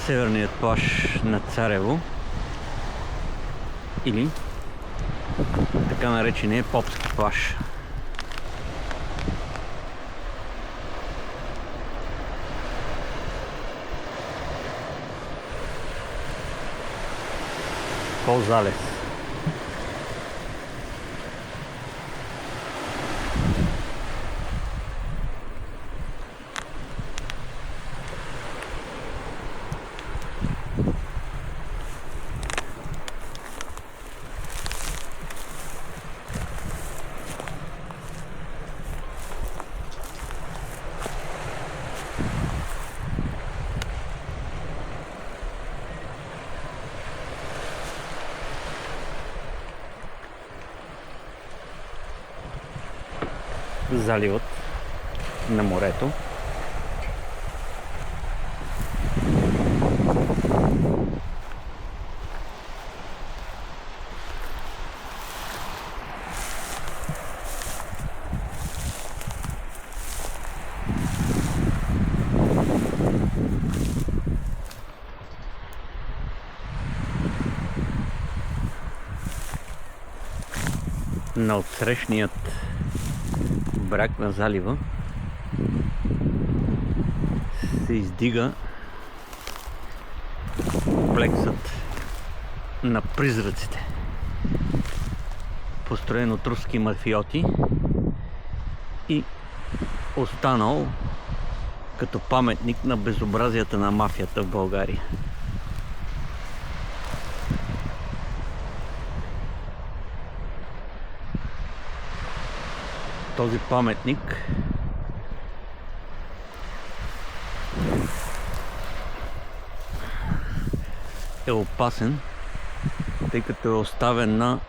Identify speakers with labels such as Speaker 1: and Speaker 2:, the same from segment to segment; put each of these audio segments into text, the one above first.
Speaker 1: северният плаж на Царево или така наречения Попски плаж. Ползалес. Заливът на морето. На отсрещният бряг на залива се издига комплексът на призраците, построен от руски мафиоти и останал като паметник на безобразията на мафията в България. Този паметник е опасен, тъй като е оставен на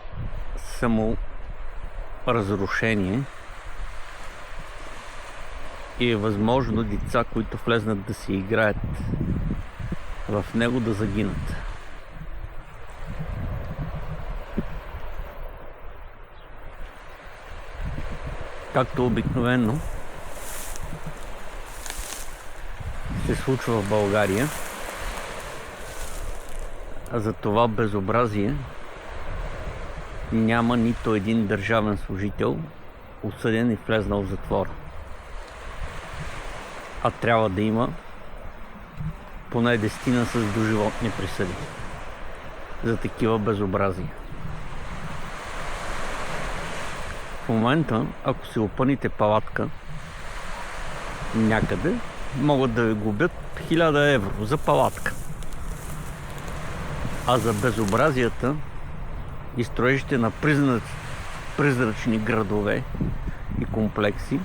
Speaker 1: саморазрушение и е възможно деца, които влезнат да си играят в него, да загинат. Както обикновено се случва в България, а за това безобразие няма нито един държавен служител осъден и влезнал в затвора. А трябва да има поне 10 с доживотни присъди за такива безобразия. В момента, ако си опъните палатка някъде, могат да ви глобят 1000 евро за палатка. А за безобразията и строежите на призрачни градове и комплекси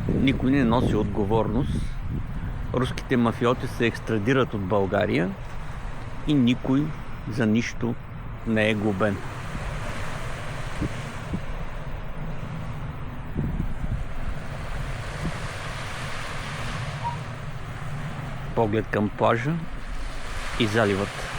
Speaker 1: никой не носи отговорност. Руските мафиоти се екстрадират от България и никой за нищо не е глобен. Поглед към плажа и заливът.